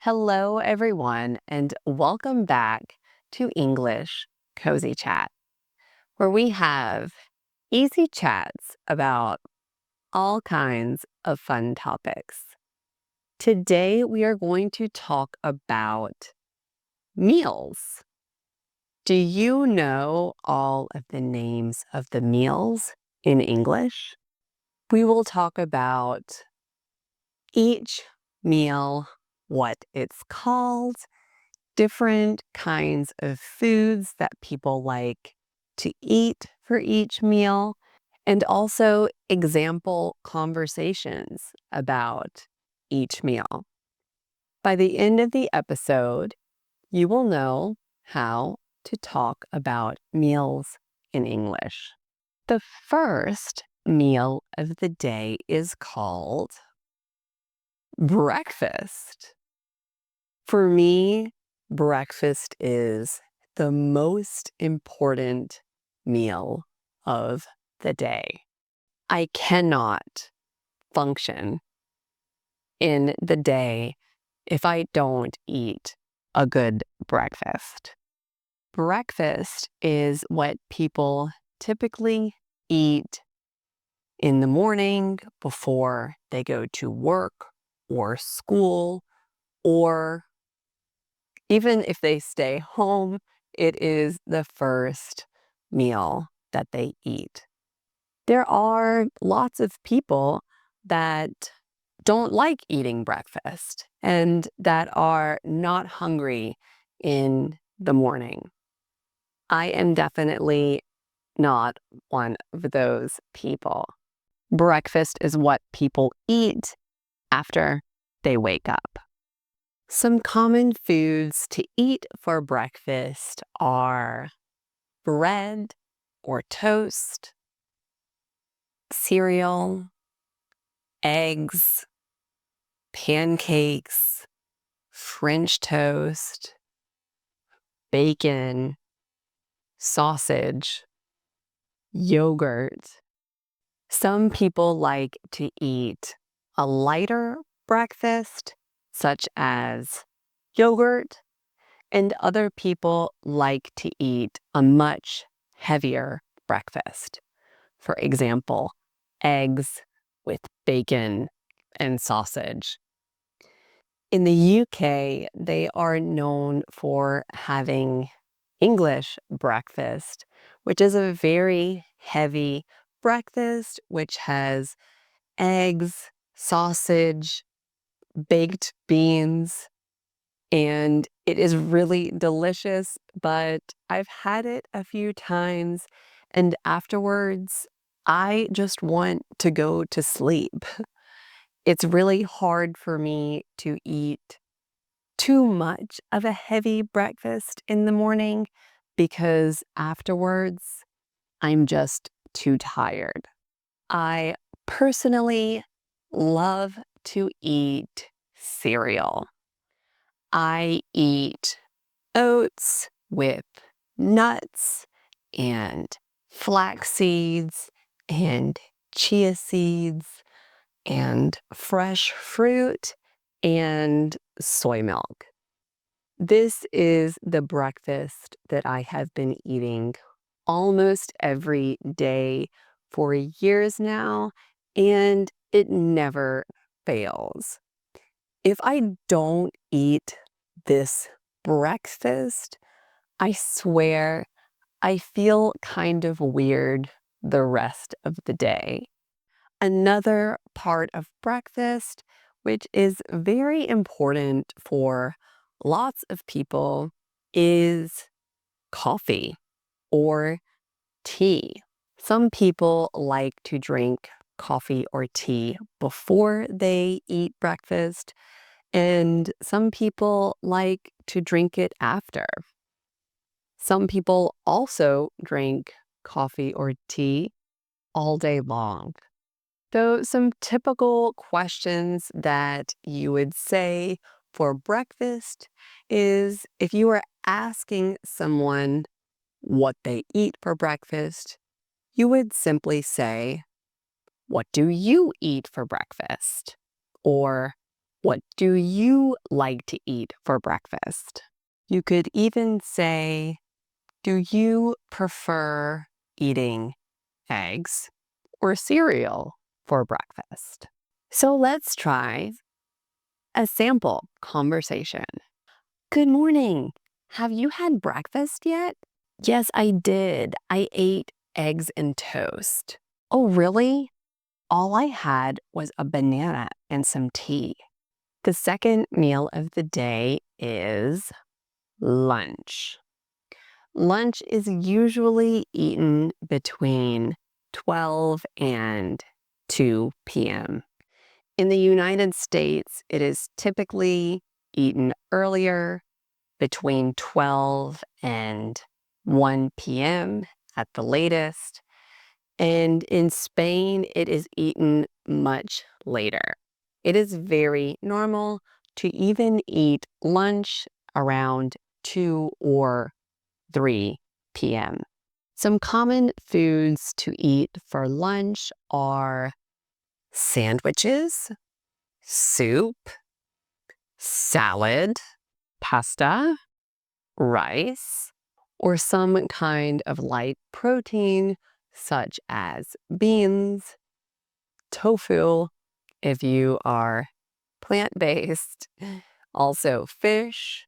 Hello, everyone, and welcome back to English Cozy Chat, where we have easy chats about all kinds of fun topics. Today, we are going to talk about meals. Do you know all of the names of the meals in English? We will talk about each meal, what it's called, different kinds of foods that people like to eat for each meal, and also example conversations about each meal. By the end of the episode, you will know how to talk about meals in English. The first meal of the day is called breakfast. For me, breakfast is the most important meal of the day. I cannot function in the day if I don't eat a good breakfast. Breakfast is what people typically eat in the morning before they go to work or school, or even if they stay home, it is the first meal that they eat. There are lots of people that don't like eating breakfast and that are not hungry in the morning. I am definitely not one of those people. Breakfast is what people eat after they wake up. Some common foods to eat for breakfast are bread or toast, cereal, eggs, pancakes, French toast, bacon, sausage, yogurt. Some people like to eat a lighter breakfast, such as yogurt, and other people like to eat a much heavier breakfast. For example, eggs with bacon and sausage. In the UK, they are known for having English breakfast, which is a very heavy breakfast, which has eggs, sausage, baked beans, and it is really delicious, but I've had it a few times, and afterwards, I just want to go to sleep. It's really hard for me to eat too much of a heavy breakfast in the morning because afterwards, I'm just too tired. I personally love to eat cereal. I eat oats with nuts and flax seeds and chia seeds and fresh fruit and soy milk. This is the breakfast that I have been eating almost every day for years now, and it never fails. If I don't eat this breakfast, I swear I feel kind of weird the rest of the day. Another part of breakfast, which is very important for lots of people, is coffee or tea. Some people like to drink coffee or tea before they eat breakfast, and some people like to drink it after. Some people also drink coffee or tea all day long. So, some typical questions that you would say for breakfast is if you were asking someone what they eat for breakfast, you would simply say, "What do you eat for breakfast?" Or, What do you like to eat for breakfast? You could even say, do you prefer eating eggs or cereal for breakfast? So let's try a sample conversation. Good morning. Have you had breakfast yet? Yes, I did. I ate eggs and toast. Oh, really? All I had was a banana and some tea. The second meal of the day is lunch. Lunch is usually eaten between 12 and 2 p.m. In the United States, it is typically eaten earlier, between 12 and 1 p.m. at the latest. And in Spain, it is eaten much later. It is very normal to even eat lunch around 2 or 3 p.m. Some common foods to eat for lunch are sandwiches, soup, salad, pasta, rice, or some kind of light protein such as beans, tofu, if you are plant-based, also fish,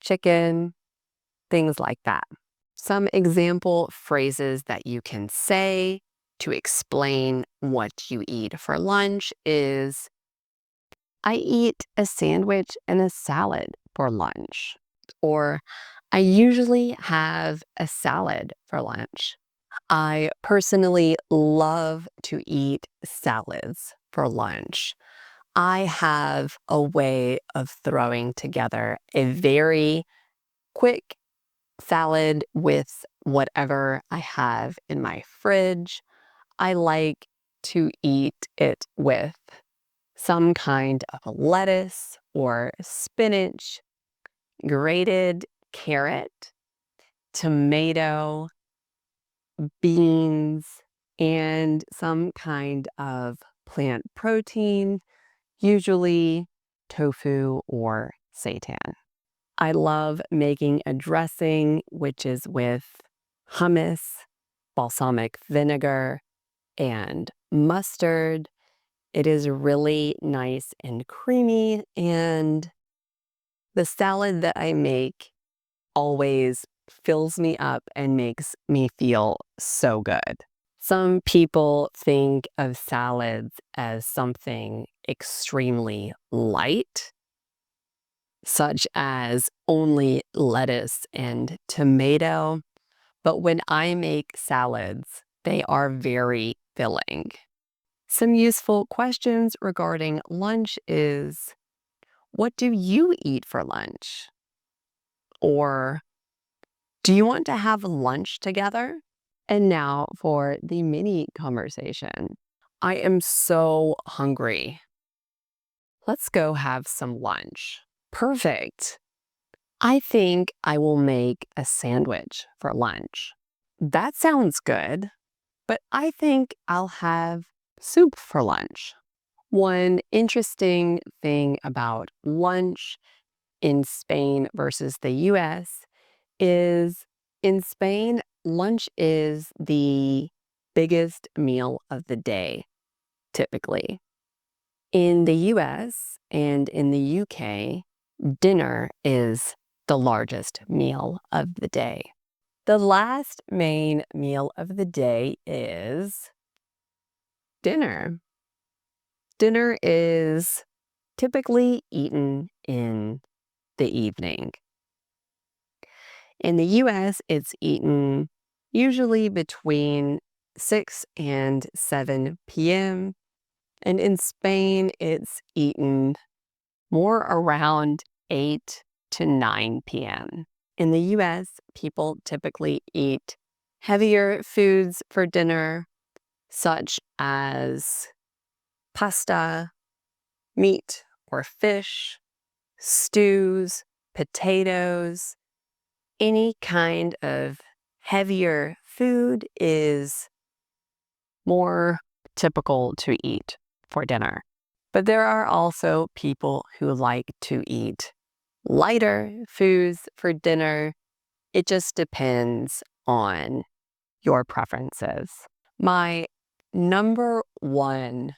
chicken, things like that. Some example phrases that you can say to explain what you eat for lunch is, I eat a sandwich and a salad for lunch. Or, I usually have a salad for lunch. I personally love to eat salads for lunch. I have a way of throwing together a very quick salad with whatever I have in my fridge. I like to eat it with some kind of lettuce or spinach, grated carrot, tomato, beans, and some kind of plant protein, usually tofu or seitan. I love making a dressing, which is with hummus, balsamic vinegar, and mustard. It is really nice and creamy, and the salad that I make always fills me up and makes me feel so good. Some people think of salads as something extremely light, such as only lettuce and tomato. But when I make salads, they are very filling. Some useful questions regarding lunch is, what do you eat for lunch? Or, do you want to have lunch together? And now for the mini conversation. I am so hungry. Let's go have some lunch. Perfect. I think I will make a sandwich for lunch. That sounds good, but I think I'll have soup for lunch. One interesting thing about lunch in Spain versus the US is in Spain, lunch is the biggest meal of the day, typically. In the US and in the UK, dinner is the largest meal of the day. The last main meal of the day is dinner. Dinner is typically eaten in the evening. In the US, it's eaten usually between 6 and 7 p.m. And in Spain, it's eaten more around 8 to 9 p.m. In the US, people typically eat heavier foods for dinner, such as pasta, meat or fish, stews, potatoes. Any kind of heavier food is more typical to eat for dinner. But there are also people who like to eat lighter foods for dinner. It just depends on your preferences. My number one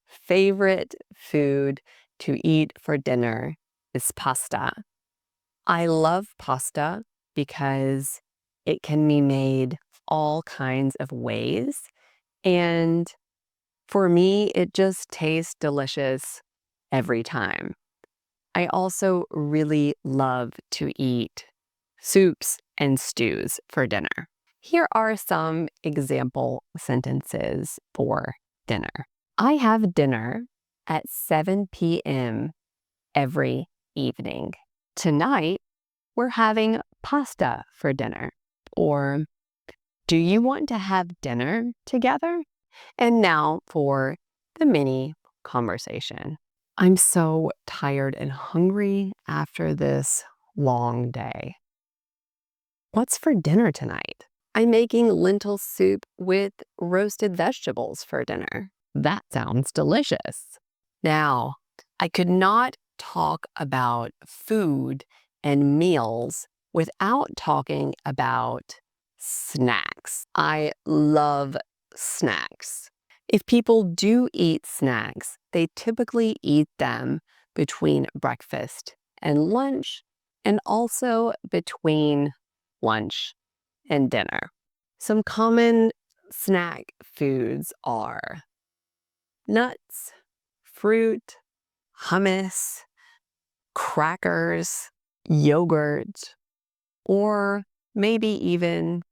favorite food to eat for dinner is pasta. I love pasta because it can be made all kinds of ways. And for me, it just tastes delicious every time. I also really love to eat soups and stews for dinner. Here are some example sentences for dinner. I have dinner at 7 p.m. every evening. Tonight, we're having pasta for dinner. Or, do you want to have dinner together? And now for the mini conversation. I'm so tired and hungry after this long day. What's for dinner tonight? I'm making lentil soup with roasted vegetables for dinner. That sounds delicious. Now, I could not talk about food and meals without talking about snacks. I love snacks. If people do eat snacks, they typically eat them between breakfast and lunch, and also between lunch and dinner. Some common snack foods are nuts, fruit, hummus, crackers, yogurt, or maybe even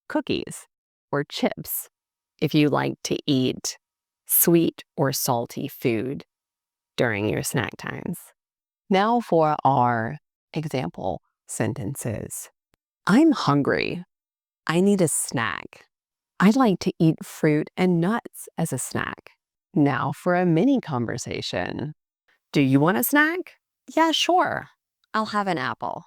cookies or chips if you like to eat sweet or salty food during your snack times. Now for our example sentences. I'm hungry. I need a snack. I like to eat fruit and nuts as a snack. Now for a mini conversation. Do you want a snack? Yeah, sure. I'll have an apple.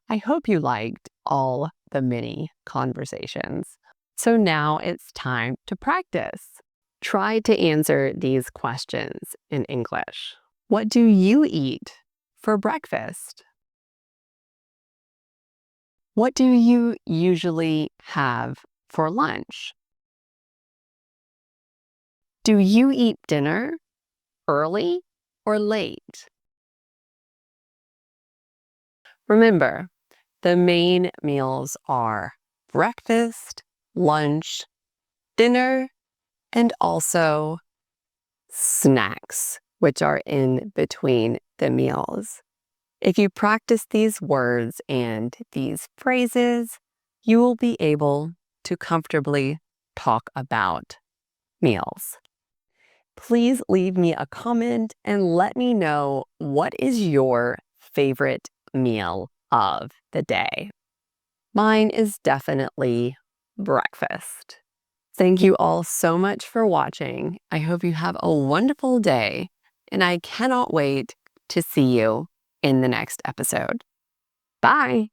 I hope you liked all the mini conversations. So now it's time to practice. Try to answer these questions in English. What do you eat for breakfast? What do you usually have for lunch? Do you eat dinner early or late? Remember, the main meals are breakfast, lunch, dinner, and also snacks, which are in between the meals. If you practice these words and these phrases, you will be able to comfortably talk about meals. Please leave me a comment and let me know what is your favorite meal of the day. Mine is definitely breakfast. Thank you all so much for watching. I hope you have a wonderful day, and I cannot wait to see you in the next episode. Bye.